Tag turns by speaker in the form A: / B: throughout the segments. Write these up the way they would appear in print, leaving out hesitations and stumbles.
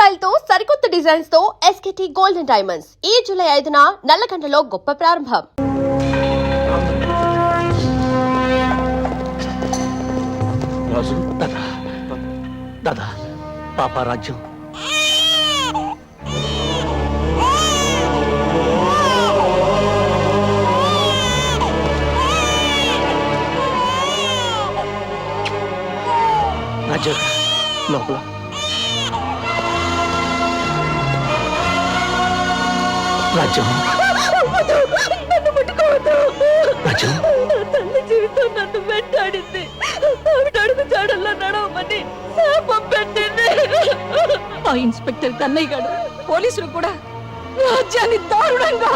A: Style తో సరికొత్త designs తో ఎస్కేటీ గోల్డెన్ డైమండ్స్ ఈ జూలై 5న నల్లకండలో గొప్ప ప్రారంభం.
B: రాజు దాదా దాదా పాపా రాజ్యం రాజ్యం లోపల రాజ్యం
C: నన్ను ముట్టుకోవద్దు.
B: రాజ్యం
C: తల్లి జీవితం నన్ను వెంటాడింది. ఆవిడ అడుగు జాడల్లో నడవమని శాపం పెట్టింది. ఆ ఇన్స్పెక్టర్ కన్నయ్య గారు పోలీసులు కూడా రాజ్యాన్ని దారుణంగా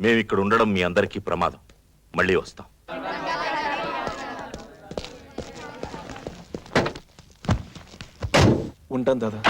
D: మేమిక్కడ ఉండడం మీ అందరికీ ప్రమాదం. మళ్ళీ వస్తాం.
E: ఉంటాను దాదా.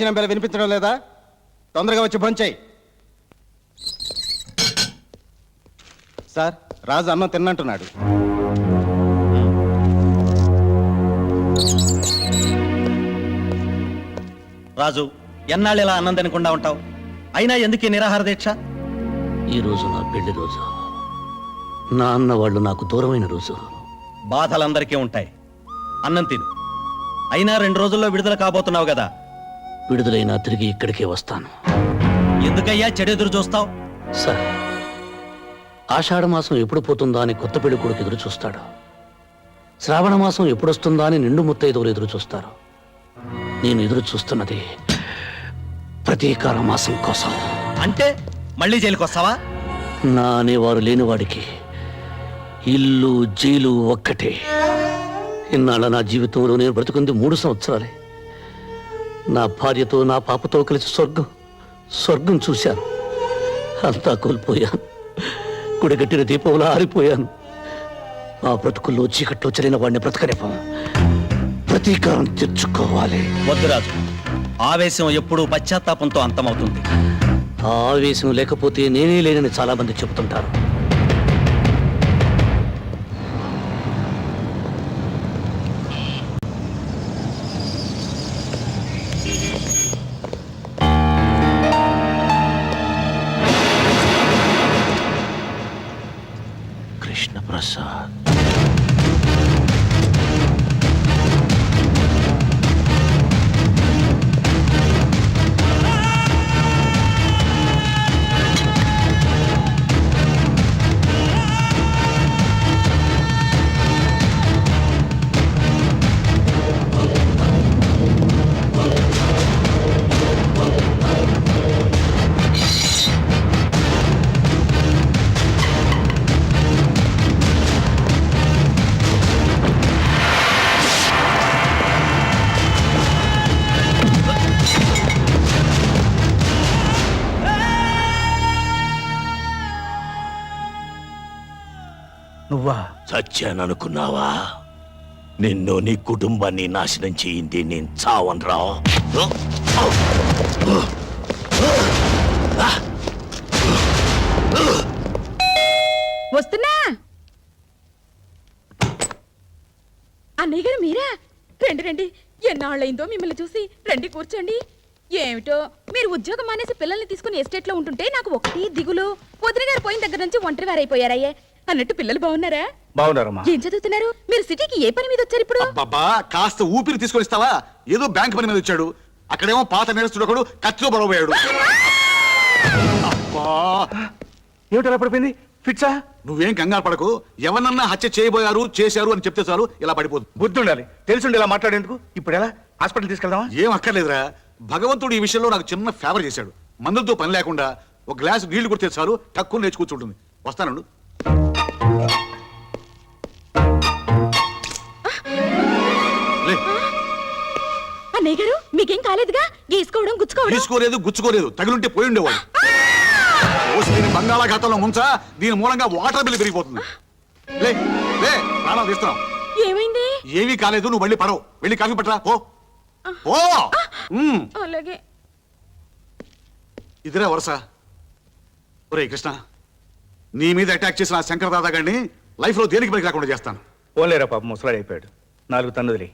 E: భోజనం పేరు వినిపించడం లేదా? తొందరగా వచ్చి భోంచేయి. సార్, రాజు అన్నం తిన్నంటున్నాడు.
F: రాజు, ఎన్నాళ్ళు ఇలా అన్నం తినకుండా ఉంటావు? అయినా ఎందుకు ఈ నిరాహార దీక్ష?
B: ఈ రోజు నా పెళ్లి రోజు. నా అన్న వాళ్ళు నాకు దూరమైన రోజు.
F: బాధలందరికీ ఉంటాయి. అన్నం తిను. అయినా 2 రోజుల్లో విడుదల కాబోతున్నావు కదా.
B: విడుదలైనా తిరిగి ఇక్కడికే వస్తాను.
F: ఎందుకయ్యా చెడెదురు చూస్తావు?
B: సార్, ఆషాఢ మాసం ఎప్పుడు పోతుందా అని కొత్త పెళ్లి కొడుకు ఎదురు చూస్తాడు. శ్రావణ మాసం ఎప్పుడొస్తుందా అని నిండు ముత్తైదువులు ఎదురు చూస్తారు. నేను ఎదురు చూస్తున్నది ప్రతీకార మాసం కోసం.
F: అంటే మళ్ళీ జైలుకి వస్తావా?
B: నా అనేవారు లేనివాడికి ఇల్లు జైలు ఒక్కటే. ఇన్నాళ్ళ నా జీవితంలో నేను బ్రతుకుంది 3 సంవత్సరాలే. నా భార్యతో నా పాపతో కలిసి స్వర్గం చూశాను. అంతా కోల్పోయాను. గుడిగట్టిన దీపంలో ఆరిపోయాను. ఆ బ్రతుకుల్లో చీకట్లో చెరిన వాడిని బ్రతకనివ్వం. ప్రతీకారం తెచ్చుకోవాలి.
F: వద్దు రాజు, ఆవేశం ఎప్పుడూ పశ్చాత్తాపంతో అంతమవుతుంది.
B: ఆ ఆవేశం లేకపోతే నేనే లేనని చాలా మంది చెబుతుంటారు. కృష్ణ ప్రసాద్,
F: నువ్వా?
B: చచ్చాననుకున్నావా? నిన్ను నీ కుటుంబాన్ని నాశనం చేయింది నేను చావనరా.
C: వస్తున్నా. అన్నయ్య గారు మీరా? రండి రండి, ఎన్నాళ్ళైందో మిమ్మల్ని చూసి. రండి కూర్చోండి. ఏమిటో మీరు ఉద్యోగం మానేసి పిల్లల్ని తీసుకుని ఎస్టేట్ లో ఉంటుంటే నాకు ఒకటి దిగులు. వదిన గారు పోయిన దగ్గర నుంచి ఒంటరి వారైపోయారయ్యే. అన్నట్టు పిల్లలు బాగున్నారా?
E: బాగున్నారమ్మా.
C: ఏం చదువుతున్నారు? మీరు సిటీకి ఏ పని మీద వచ్చారు ఇప్పుడు?
G: బాబా, కాస్త ఊపిరి తీసుకొని ఇస్తావా? ఏదో బ్యాంక్ పని మీద వచ్చాడు. అక్కడేమో పాత నేరస్తుడు ఒకడు కత్తిలో బలపోయాడు. అబ్బా,
E: ఏమిటి పడిపోయింది? ఫిట్సా?
G: నువ్వేం కంగారు పడకు. ఎవరన్నా హత్య చేయబోయారు, చేశారు అని చెప్తే చాలు ఇలా పడిపోతుంది.
E: బుద్ధి ఉండాలి. తెలిసి ఇలా మాట్లాడేందుకు? ఇప్పుడు ఎలా? హాస్పిటల్ తీసుకెళ్దామా?
G: ఏం అక్కర్లేదురా. భగవంతుడు ఈ విషయంలో నాకు చిన్న ఫేవర్ చేశాడు. మందులతో పని లేకుండా ఒక గ్లాసు నీళ్లు కొడితే చాలు టక్కుని లేచి కూర్చుంటుంది. వస్తానండు. లే,
C: అన్నయ్య గారు మీకేం కాలేదుగా? గీసుకోవడం గుచ్చుకోవడం?
G: తీసుకోలేదు, గుచ్చుకోలేదు. తగిలుంటే పోయి ఉండేవాడు. దీని బంగాళాఖాతంలో ముంచా. దీని మూలంగా వాటర్ బిల్ పెరిగిపోతుంది. లే లే, ప్రాణాలు తీస్తున్నాం.
C: ఏమైంది?
G: ఏమీ కాలేదు. నువ్వు మళ్ళీ పడవు. వెళ్ళి కాఫీ పట్టరా. పో పో.
C: అలాగే.
G: ఇదిరా వరుస. ఒరే కృష్ణ, నీ మీద అటాక్ చేసిన ఆ శంకర్ దాదా గారిని లైఫ్ లో దేనికి పనికి రాకుండా చేస్తాను.
E: పోలేరా పాప, ముసలాడు అయిపోయాడు. 4 తన్నుదిలి.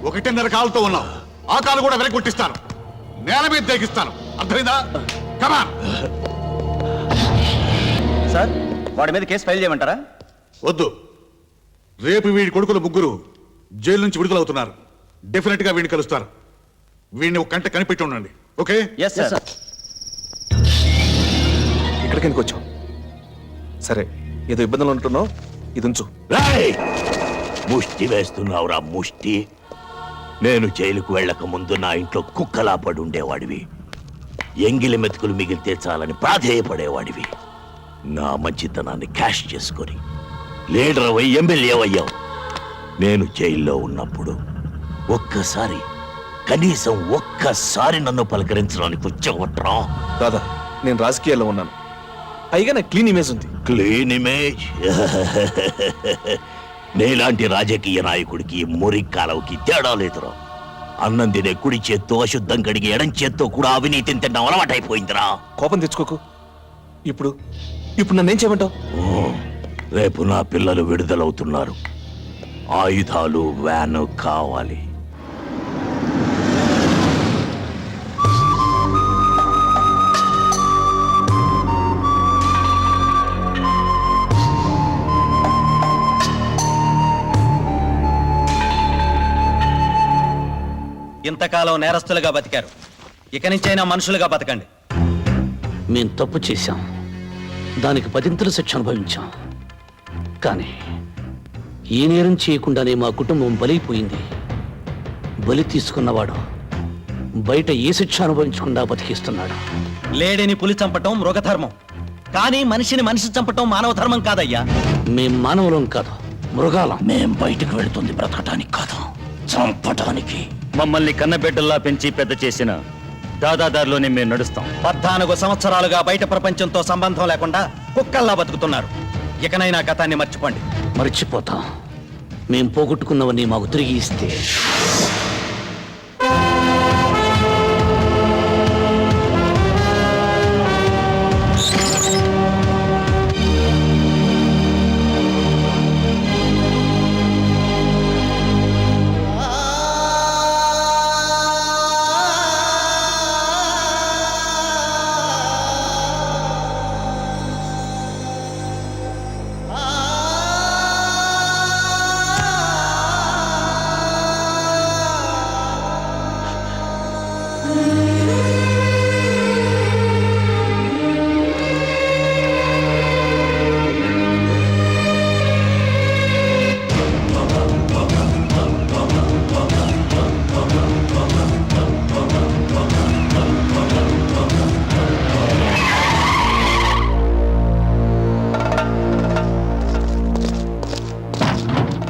G: ఒకటిన్నర కాలుతో ఉన్నావు. ఆ కాలు కూడా వెనక్కి కొట్టిస్తాను. నేల మీద దేకిస్తాను. అర్థమైందా? కమాన్.
F: సార్, వాడి మీద కేసు ఫైల్ చేయమంటారా?
G: వద్దు. రేపు వీడి కొడుకులు 3 జైలు నుంచి విడుదలవుతున్నారు. డెఫినెట్ గా వీడిని కలుస్తారు. వీడిని ఒక కంట కనిపెట్టి ఉండండి. ఓకే?
F: Yes sir.
H: ఇక్కడికి ఎందుకు వచ్చావు? సరే, ఏదో ఇబ్బందులు ఉంటున్నావు. ఇది ఉంచు.
B: ముష్టి వేస్తున్నావురా ముష్టి. నేను జైలుకు వెళ్ళక ముందు నా ఇంట్లో కుక్కలా పడి ఉండేవాడివి. ఎంగిలి మెతుకులు మిగిలితే చాలని ప్రాధేయపడేవాడివి. నా మంచితనాన్ని క్యాష్ చేసుకొని లీడర్ అయ్యి ఎమ్మెల్యే అయ్యావు. నేను జైల్లో ఉన్నప్పుడు కనీసం ఒక్కసారి నన్ను పలకరించడానికి వచ్చావట్రా.
H: దాదా, నేను రాజకీయాల్లో ఉన్నాను, పైగా నాకు క్లీన్ ఇమేజ్ ఉంది.
B: Clean image. నేలాంటి రాజకీయ నాయకుడికి మురికి కాలవకి తేడా లేదురా. అన్నం తినే కుడి చేత్తో అశుద్ధం కడిగి ఎడం చేత్తో కూడా అవినీతిని తినడం అలవాటైపోయిందిరా.
H: కోపం తెచ్చుకోకు. ఇప్పుడు ఇప్పుడు నన్నేం చేయమంటావు?
B: రేపు నా పిల్లలు విడుదలవుతున్నారు. ఆయుధాలు, వ్యాను కావాలి.
F: ఇంతకాలం నేరస్తులుగా బతికారు, ఇక నుంచైనా మనుషులుగా బతకండి.
I: మేం తప్పు చేశాం, దానికి 10 శిక్ష అనుభవించాం. కానీ ఏ నేరం చేయకుండానే మా కుటుంబం బలైపోయింది. బలి తీసుకున్నవాడు బయట ఏ శిక్ష అనుభవించకుండా బతికిస్తున్నాడు.
F: లేడిని పులి చంపటం మృగధర్మం, కానీ మనిషిని మనిషి చంపటం మానవ ధర్మం కాదయ్యా.
I: మేం మానవులం కాదు, మృగాలం.
B: మేం బయటకు వెళుతుంది బ్రతకటానికి కాదు, చంపటానికి.
J: మమ్మల్ని కన్నబిడ్డల్లా పెంచి పెద్ద చేసిన దాదాదారిలోనే మేము నడుస్తాం.
F: 14 సంవత్సరాలుగా బయట ప్రపంచంతో సంబంధం లేకుండా కుక్కల్లా బతుకుతున్నారు. ఇకనైనా గతాన్ని మర్చిపోండి.
I: మర్చిపోతాం. మేం పోగొట్టుకున్నవన్నీ మాకు తిరిగి ఇస్తే.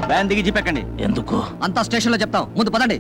F: వ్యాన్ దిగి జీపెక్కండి.
B: ఎందుకు?
F: అంతా స్టేషన్లో చెప్తాం, ముందు పదండి.